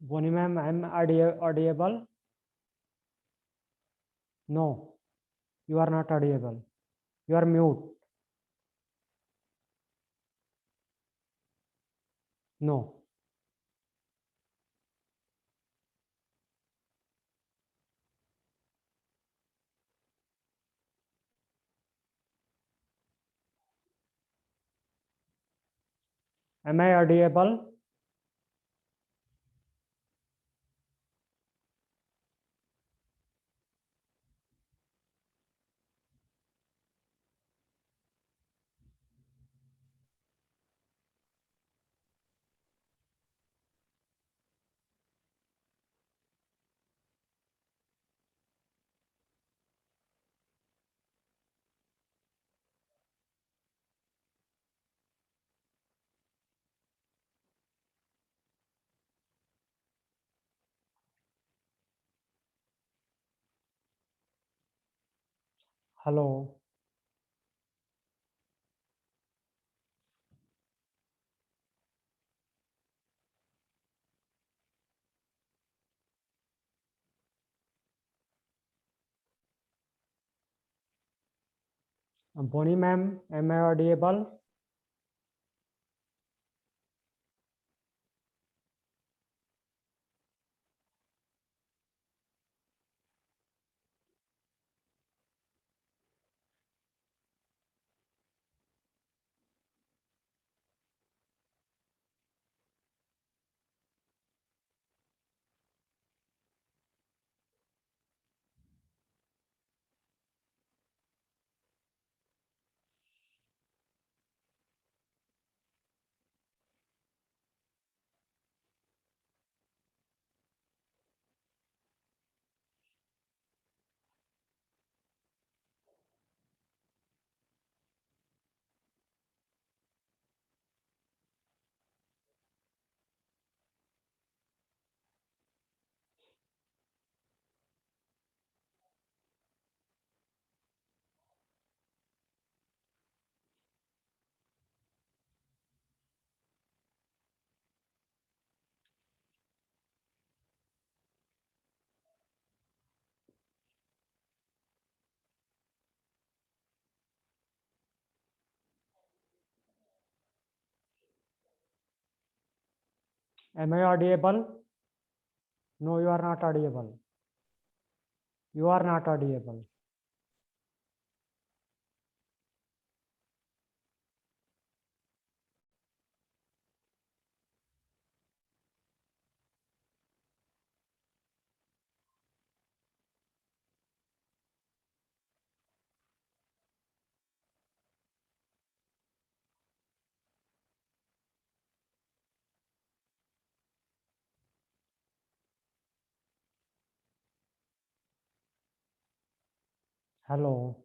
Boni ma'am, I'm audible. No, you are not audible. You are mute. No. Am I audible? Hello. Boni ma'am, am I audible? Am I audible? No, you are not audible. You are not audible. Hello.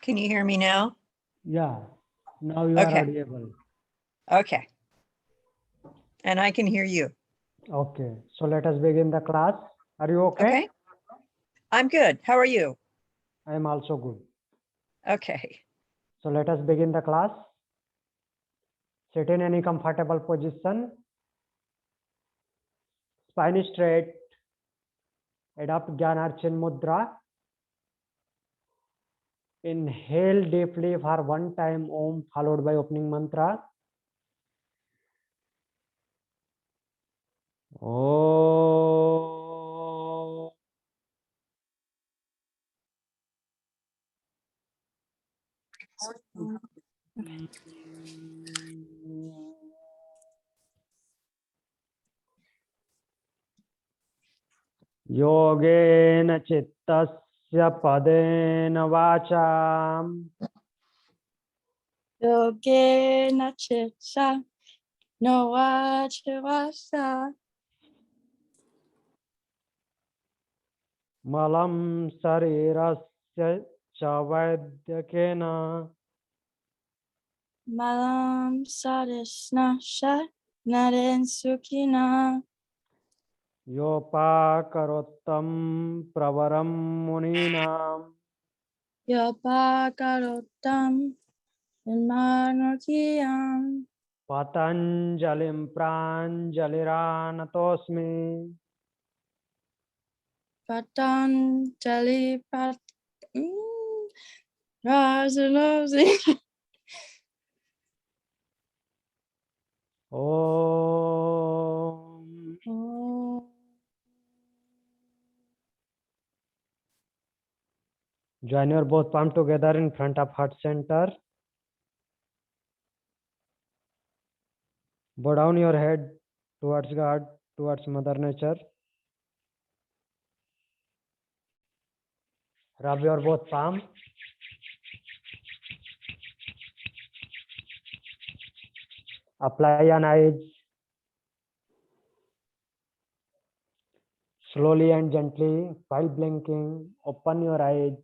Can you hear me now? Yeah. Now you are Okay. audible. Okay. And I can hear you. Okay. So let us begin the class. Are you okay? Okay. I'm good. How are you? I am also good. Okay. So let us begin the class. Sit in any comfortable position. Spine straight. Adopt Gyanarchin Mudra. Inhale deeply for one time Om followed by opening mantra. Om. योगेन चित्तस्य पदेन वाचाम् Yogena chitta no vachivasa मलं शरीरस्य च वैद्यकेन Malam sadisna shat naren sukina. योपाकरोत्तं प्रवरं मुनीनां Yopakarotam Manokiyam पतञ्जलिं प्राञ्जलिरानतोऽस्मि Patanjali Pat Rajanovzi. Om Join your both palm together in front of heart center. Bow down your head towards God, towards Mother Nature. Rub your both palm. Apply an eyes. Slowly and gently, while blinking, open your eyes.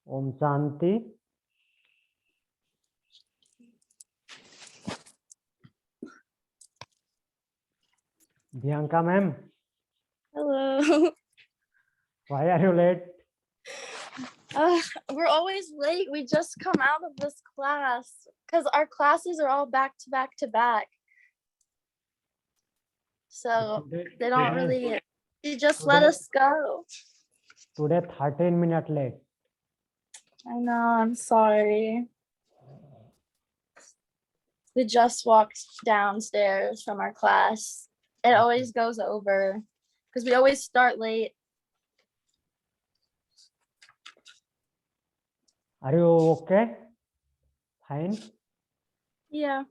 Om Shanti. Bianca ma'am, Hello. why are you late? We're always late. We just come out of this class because our classes are all back to back to back. So they don't really, they just let us go. Today 13 minutes late. I know, I'm sorry. We just walked downstairs from our class. It always goes over because we always start late. Are you okay? Fine. Yeah.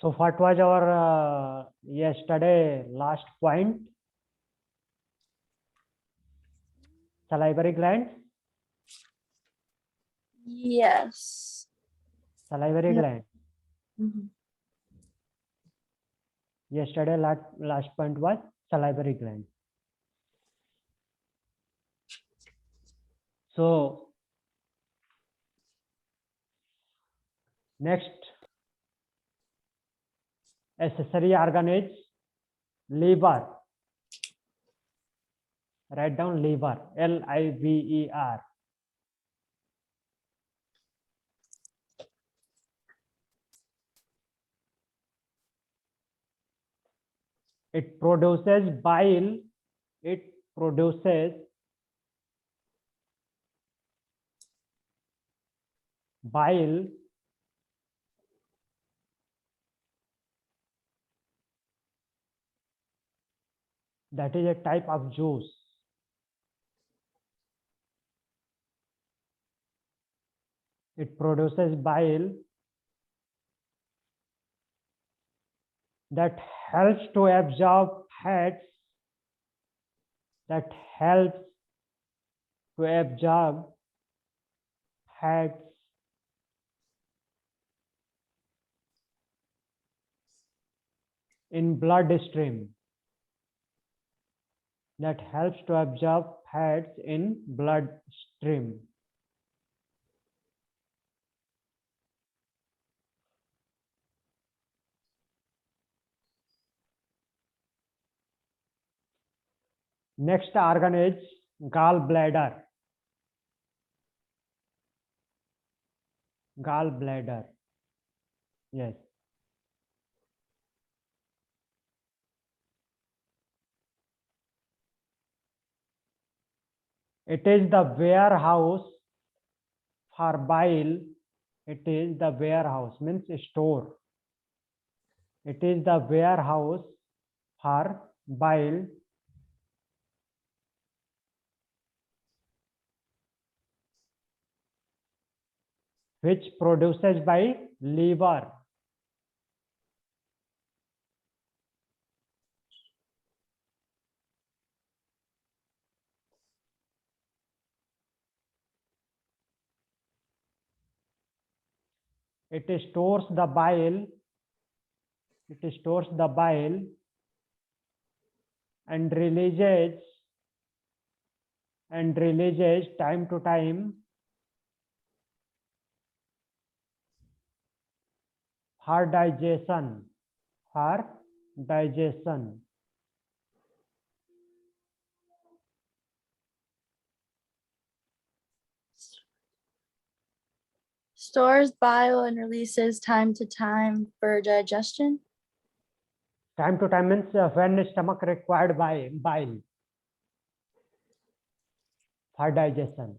So what was our yesterday last point? Salivary gland. Yes. Salivary Yeah. gland. Mhm. Yesterday last point was salivary gland. So next accessory organ is liver. Write down liver. Liver. It produces bile. It produces bile that is a type of juice. It produces bile that helps to absorb fats, that helps to absorb fats in bloodstream, that helps to absorb fats in bloodstream. Next organ is gallbladder. Gallbladder. Yes. It is the warehouse for bile. It is the warehouse, means store. It is the warehouse for bile which produces by liver. It stores the bile. It stores the bile and releases time to time for digestion. Stores bile and releases time to time for digestion. Time to time means when stomach required by bile for digestion.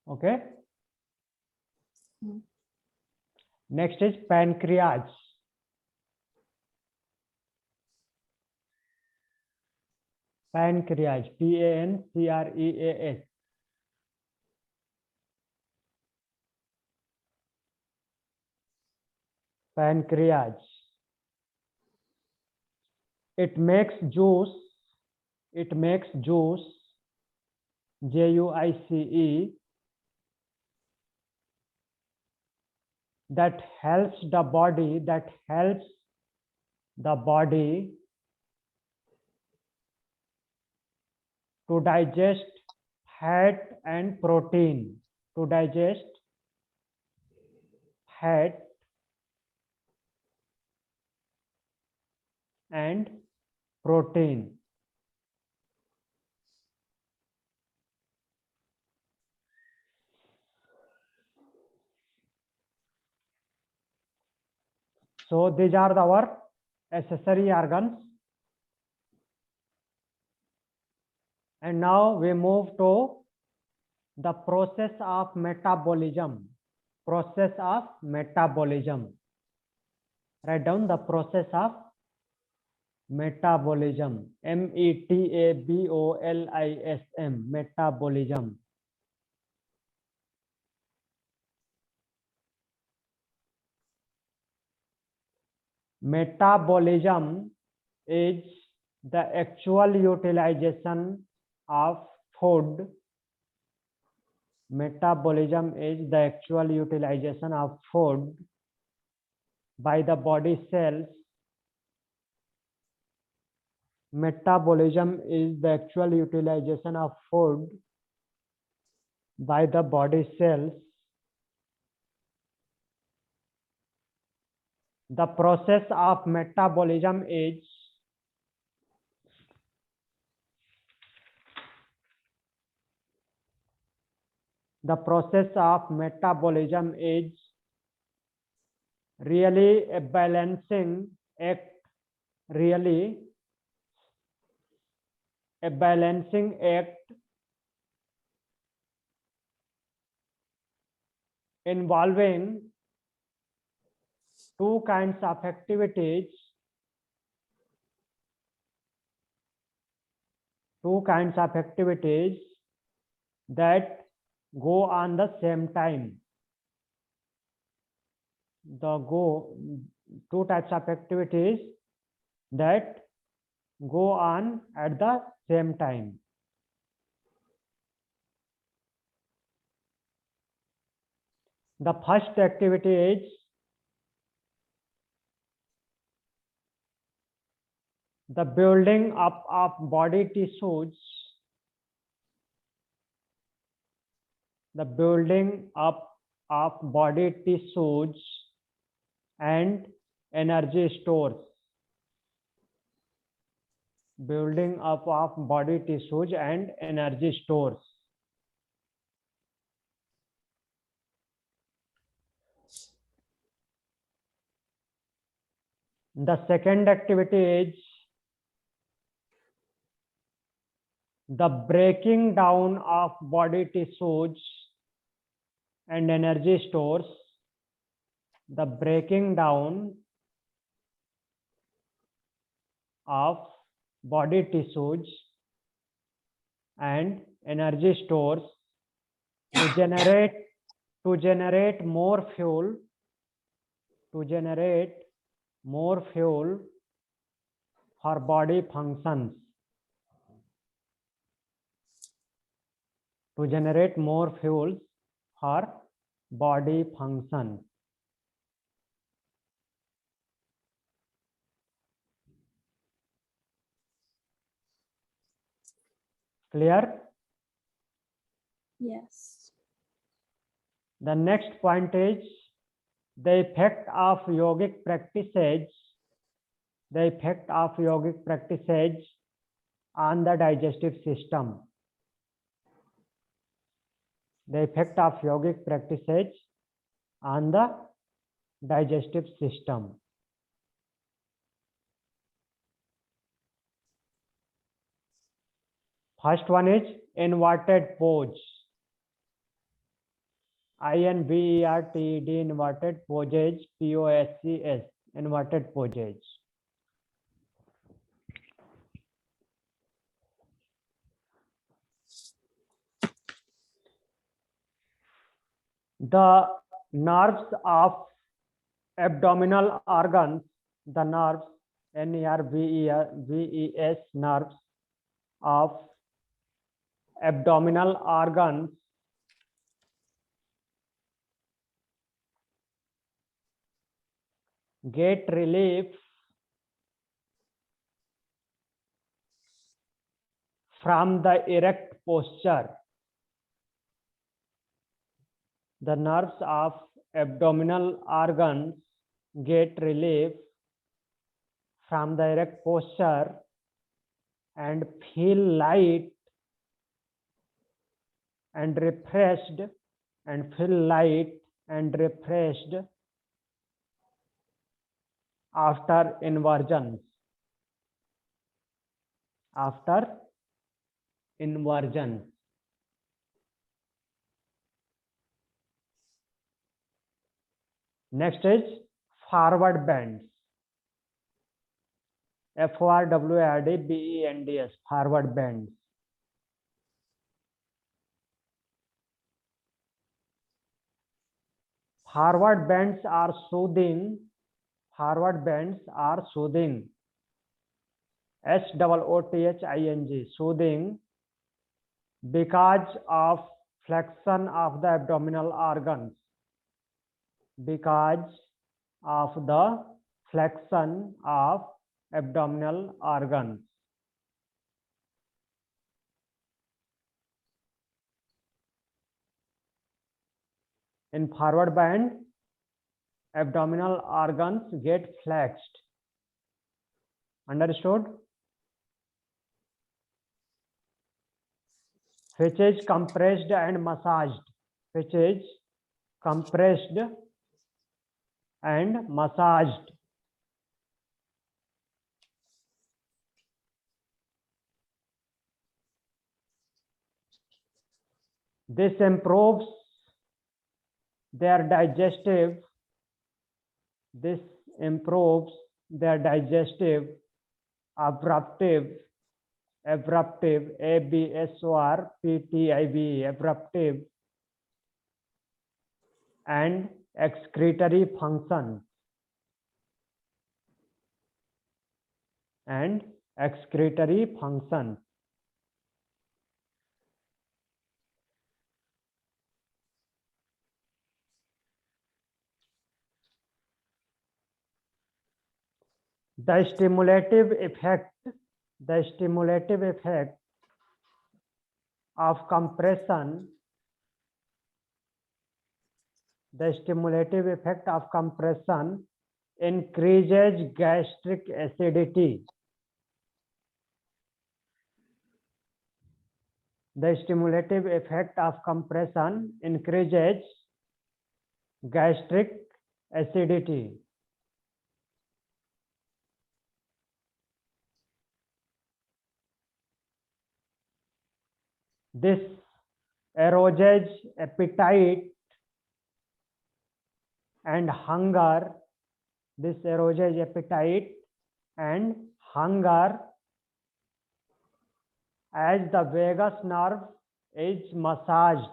Okay. Hmm. Next is pancreas. Pancreas, Pancreas. Pancreas. It makes juice. Juice, that helps the body to digest fat and protein. To digest fat and protein. So these are our accessory organs. And now we move to the process of metabolism. Process of metabolism. Write down the process of metabolism. Metabolism. Metabolism. Metabolism is the actual utilization of food. Metabolism is the actual utilization of food by the body cells. Metabolism is the actual utilization of food by the body cells. The process of metabolism is really a balancing act. Really a balancing act involving two kinds of activities. That go on the same time. Two types of activities that go on at the same time. The first activity is the building up of body tissues. The building up of body tissues and energy stores. Building up of body tissues and energy stores. The second activity is the breaking down of body tissues and energy stores. The breaking down of body tissues and energy stores to generate more fuel. To generate more fuel for body functions. To generate more fuel for body functions. Clear? Yes. The next point is the effect of yogic practices. The effect of yogic practices on the digestive system. The effect of yogic practices on the digestive system. First one is inverted pose. INVERTED, inverted poses, POSES, inverted poses. The nerves of abdominal organs, the nerves, NERVES, nerves of abdominal organs get relief from the erect posture. The nerves of abdominal organs get relief from the erect posture and feel light and refreshed after inversions. Next is forward bends. FORWARD BENDS, forward bends. Forward bends are soothing. Forward bends are soothing. SOOTHING, soothing, because of flexion of the abdominal organs. Because of the flexion of abdominal organs. In forward bend, abdominal organs get flexed. Understood? Which is compressed and massaged. Which is compressed and massaged. This improves their digestive. This improves their digestive, abruptive, ABSORPTIV, abruptive, and excretory functions. The stimulative effect of compression, increases gastric acidity. The stimulative effect of compression increases gastric acidity. This erodes appetite and hunger. This erodes appetite and hunger as the vagus nerve is massaged.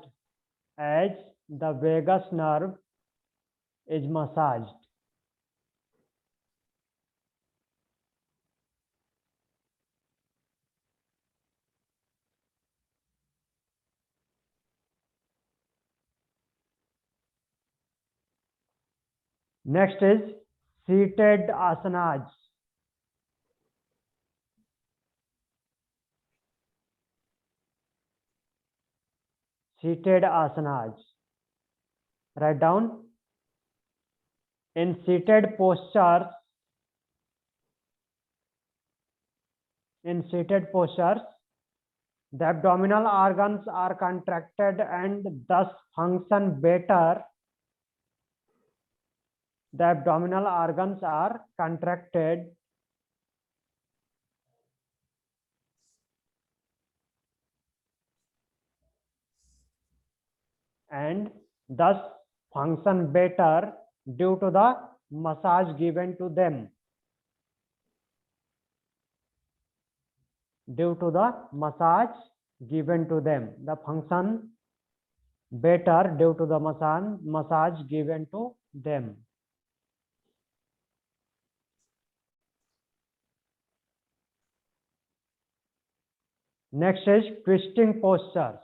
Next is seated asanas. seated asanas. Write down. In seated postures, the abdominal organs are contracted and thus function better. The abdominal organs are contracted and thus function better due to the massage given to them. Due to the massage given to them. The function better due to the massage given to them. Next is twisting postures.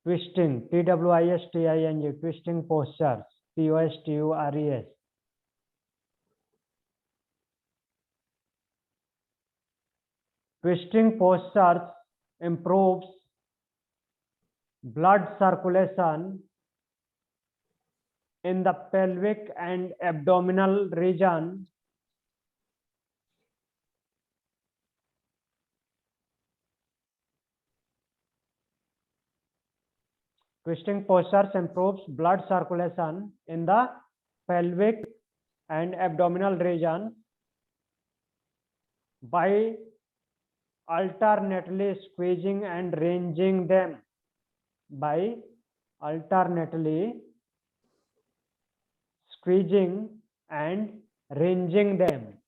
Twisting, Twisting, twisting postures, Postures. Twisting postures improves blood circulation in the pelvic and abdominal region. Twisting postures improves blood circulation in the pelvic and abdominal region by alternately squeezing and wrenching them. By alternately squeezing and wrenching them.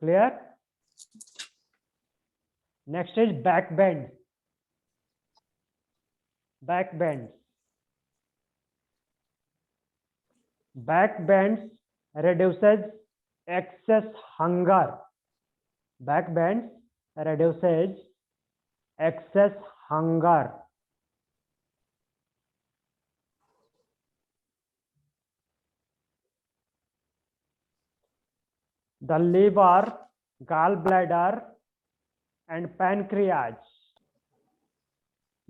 Clear? Next is back bend. Back bends. Back bends reduces excess hunger. Back bends reduces excess hunger. The liver, gallbladder, and pancreas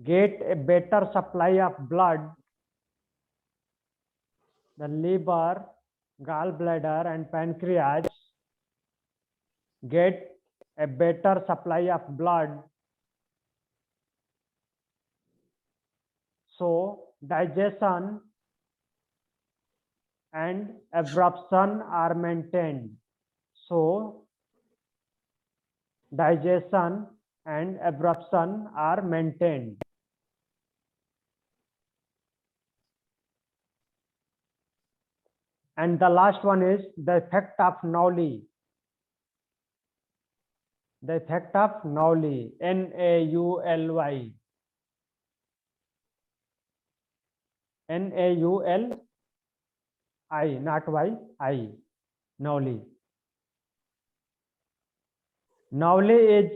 get a better supply of blood. The liver, gallbladder, and pancreas get a better supply of blood. So digestion and absorption are maintained. So digestion and absorption are maintained. And the last one is the effect of Nauli. The effect of Nauli, Nauli. Nauli, not Y, Nauli. Nauli is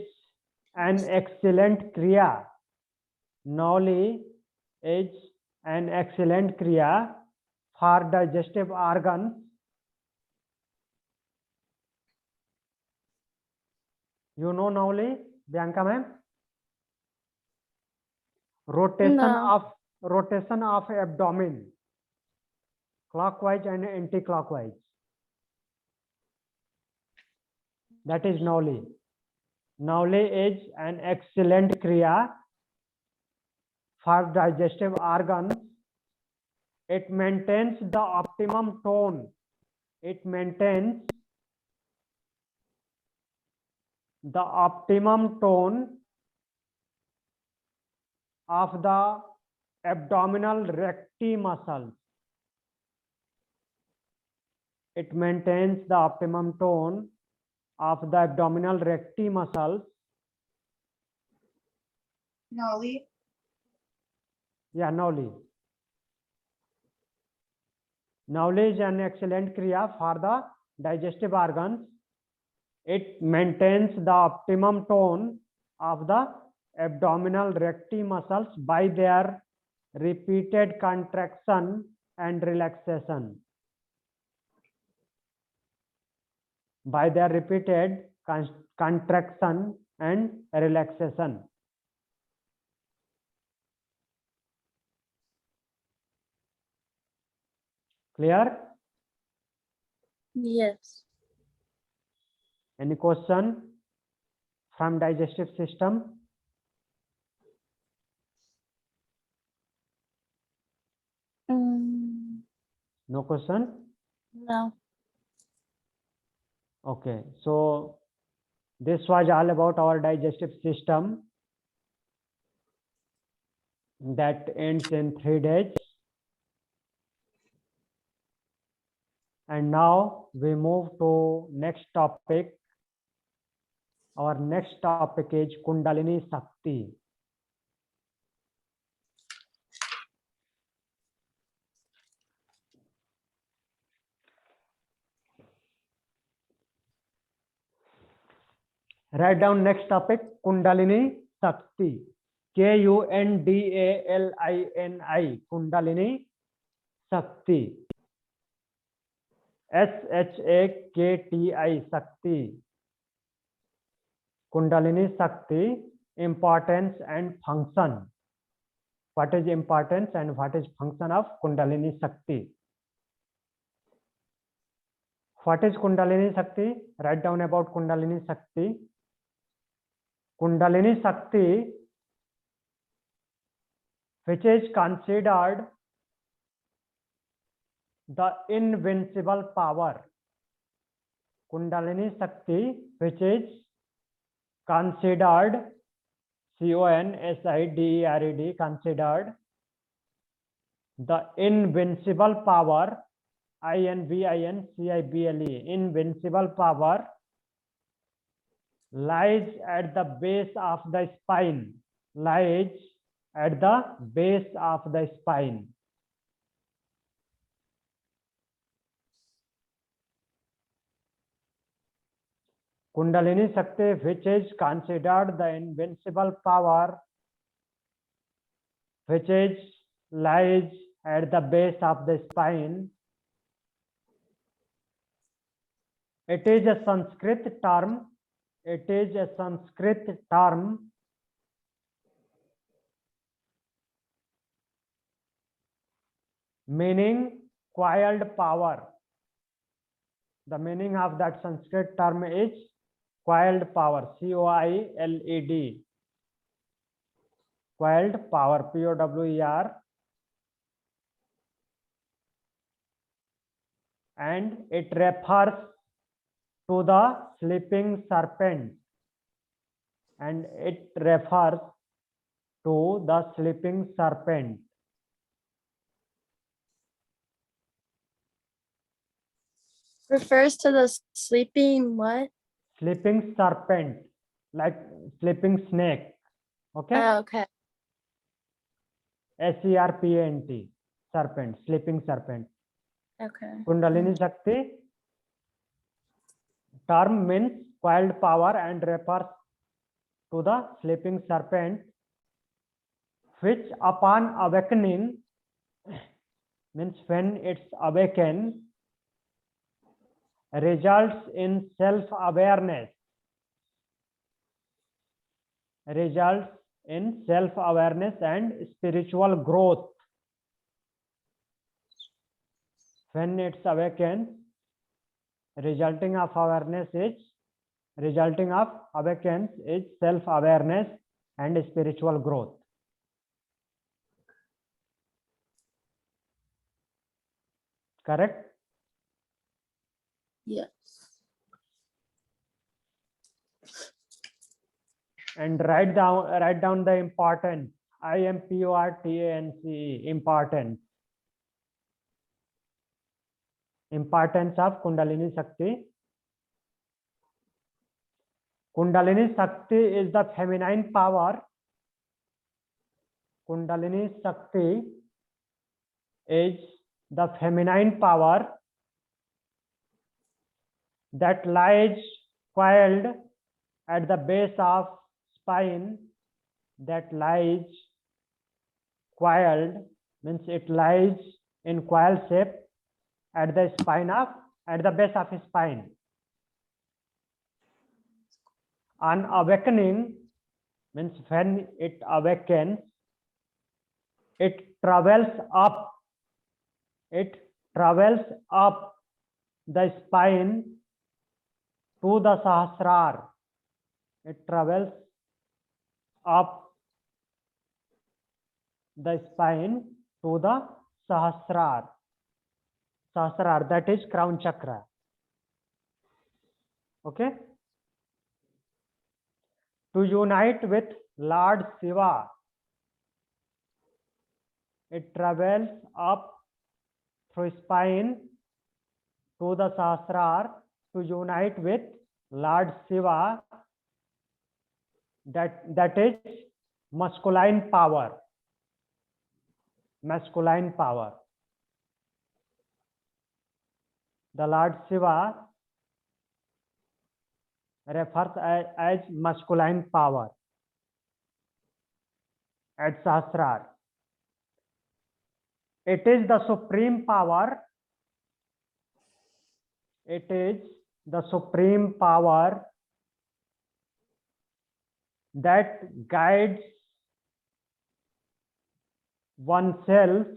an excellent Kriya. Nauli is an excellent Kriya for digestive organs. You know Nauli, Bianca ma'am? Rotation of abdomen, clockwise and anti-clockwise. That is Nauli. Nauli is an excellent Kriya for digestive organs. It maintains the optimum tone. It maintains the optimum tone of the abdominal recti muscles. It maintains the optimum tone of the abdominal recti muscles. Nauli. Yeah, Nauli. Nauli is an excellent Kriya for the digestive organs. It maintains the optimum tone of the abdominal recti muscles by their repeated contraction and relaxation. By their repeated contraction and relaxation. Clear? Yes. Any question from digestive system? No question? No. Okay, so this was all about our digestive system that ends in 3 days. And now we move to next topic. Our next topic is Kundalini Shakti. Write down next topic, Kundalini Shakti. Kundalini, Kundalini Shakti. Shakti, Shakti. Kundalini Shakti, importance and function. What is importance and what is function of Kundalini Shakti? What is Kundalini Shakti? Write down about Kundalini Shakti. Kundalini Shakti, which is considered the invincible power. Kundalini Shakti, which is considered, considered, considered the invincible power, invincible, invincible power lies at the base of the spine, lies at the base of the spine. Kundalini Shakti, which is considered the invincible power, which is lies at the base of the spine. It is a Sanskrit term. It is a Sanskrit term meaning coiled power. The meaning of that Sanskrit term is coiled power, C-O-I-L-E-D, coiled power, P-O-W-E-R, and it refers to the sleeping serpent, and it refers to the sleeping serpent. Refers to the sleeping what? Sleeping serpent, like sleeping snake. Okay. Oh, okay. SERPENT, serpent, sleeping serpent. Okay. Kundalini Shakti term means coiled power and refers to the sleeping serpent, which upon awakening, means when it's awakened, results in self-awareness, results in self-awareness and spiritual growth. When it's awakened, resulting of awakens is self-awareness and spiritual growth. Correct? Yes. And write down the importance. IMPORTANCE, importance. Importance of Kundalini Shakti. Kundalini Shakti is the feminine power. Kundalini Shakti is the feminine power that lies coiled at the base of spine, that lies coiled means it lies in coil shape at the base of spine. On awakening means when it awakens, it travels up the spine to the Sahasrara. It travels up the spine to the Sahasrara. Sahasrara, that is crown chakra. Okay. To unite with Lord Shiva, it travels up through spine to the Sahasrara to unite with Lord Shiva. That is masculine power. Masculine power. The Lord Shiva refers as masculine power at Sahasrara. It is the supreme power. It is the supreme power that guides oneself,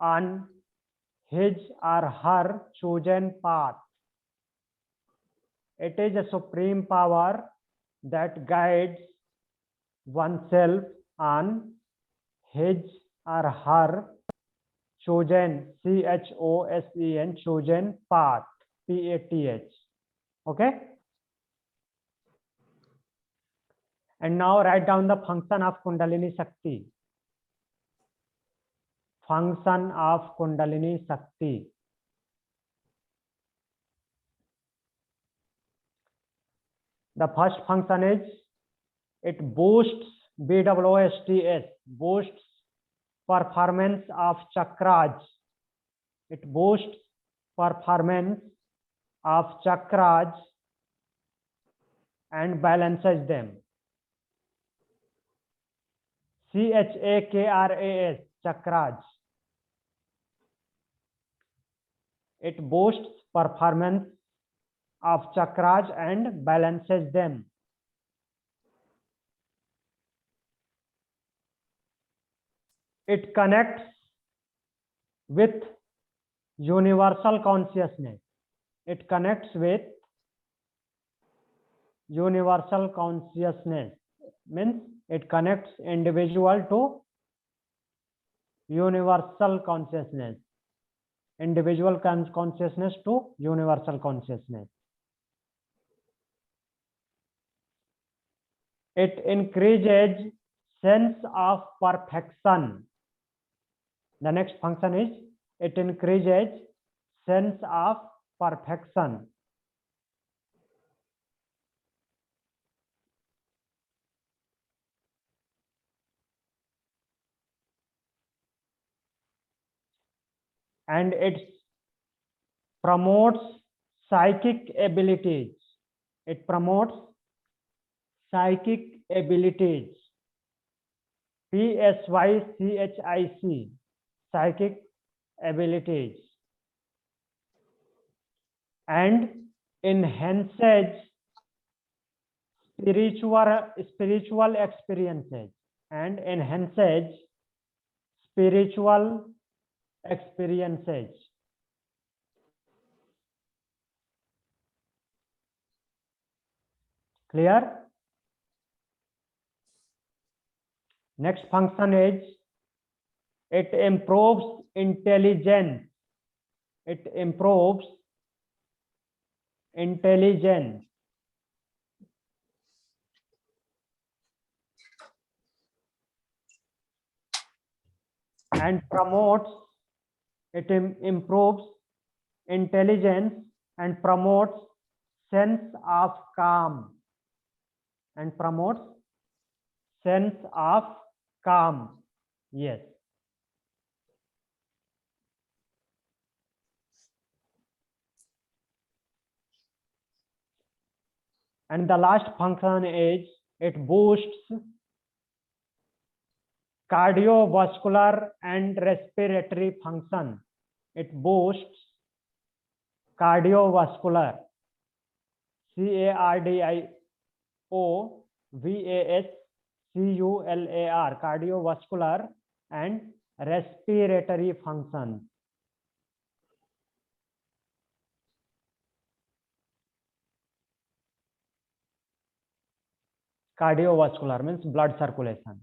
on his or her chosen path. It is a supreme power that guides oneself on his or her chosen, CHOSEN, chosen path, PATH. Okay. And now write down the function of Kundalini Shakti. Function of Kundalini Shakti. The first function is it boosts BWOSTS, boosts performance of chakras. It boosts performance of chakras and balances them. CHAKRAS, chakras. It boosts performance of chakras and balances them. It connects with universal consciousness. It connects with universal consciousness. Means it connects individual to universal consciousness. Individual consciousness to universal consciousness. It increases sense of perfection. The next function is it increases sense of perfection. And it promotes psychic abilities. It promotes psychic abilities. PSYCHIC, psychic abilities. And enhances spiritual experiences. And enhances spiritual experiences. Clear? Next function is it improves intelligence. It improves intelligence. And promotes, it improves intelligence and promotes sense of calm. And promotes sense of calm. Yes. And the last function is it boosts cardiovascular and respiratory function. It boosts cardiovascular, cardiovascular, cardiovascular and respiratory functions. Cardiovascular means blood circulation.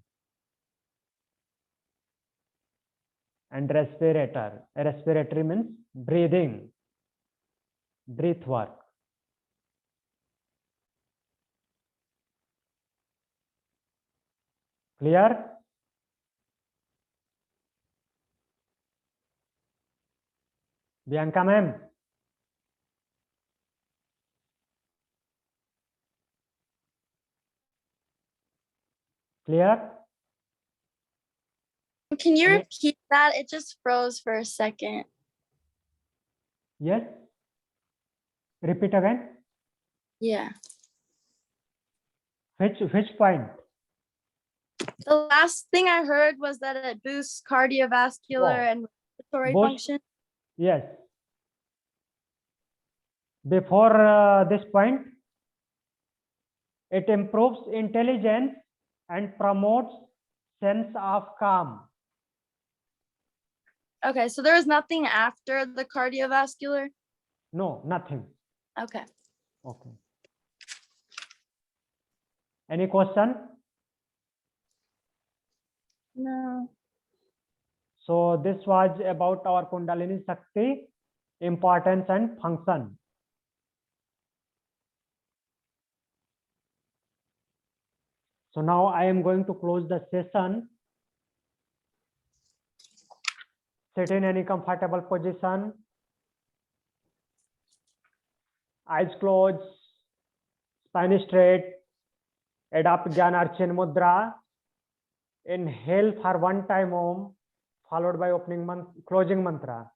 And respiratory means breathing, breath work. Clear? Bianca ma'am? Clear? Can you Any- repeat that? It just froze for a second. Yes? Repeat again. Yeah. Which point? The last thing I heard was that it boosts cardiovascular Wow. and respiratory Boost- function. Yes. Before this point, it improves intelligence and promotes sense of calm. Okay, so there is nothing after the cardiovascular. No, nothing. Okay. Okay. Any question? No. So this was about our Kundalini Shakti, importance and function. So now I am going to close the session. Sit in any comfortable position. Eyes closed, spine straight. Adopt Jnana Chin Mudra. Inhale for 1 time Om, followed by closing mantra.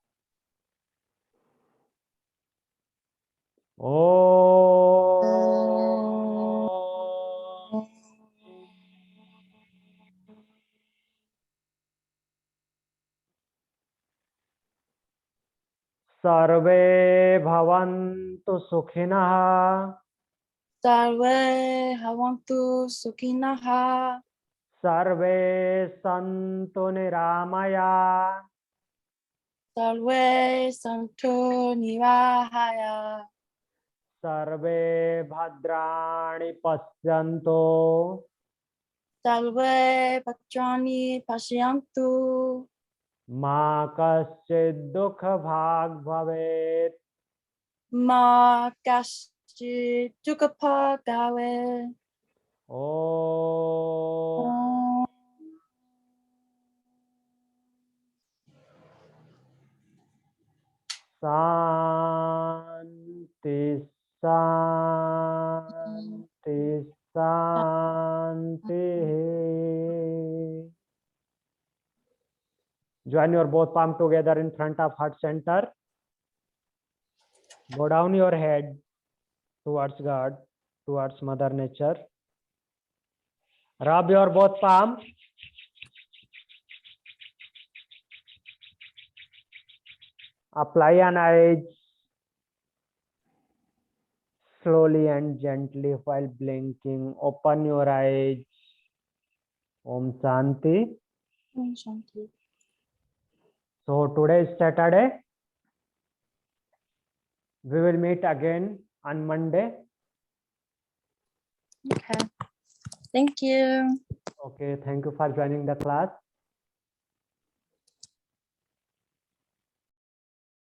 Om. सर्वे भवन्तु सुखिनः. Sarve havantu sukhinaha. सर्वे सन्तु निरामया. Sarve santu nirahaya. सर्वे भद्राणि पश्यन्तु. Sarve bhadrani pashyantu. मा कश्चित् दुःखभाग् भवेत्. Ma kaschit dukapagawe. ॐ शान्ति शान्ति शान्तिः. Join your both palms together in front of heart center. Go down your head towards God, towards Mother Nature. Rub your both palms. Apply an eyes slowly and gently while blinking. Open your eyes. Om Shanti. Shanti. So today is Saturday. We will meet again on Monday. Okay. Thank you. Okay, thank you for joining the class.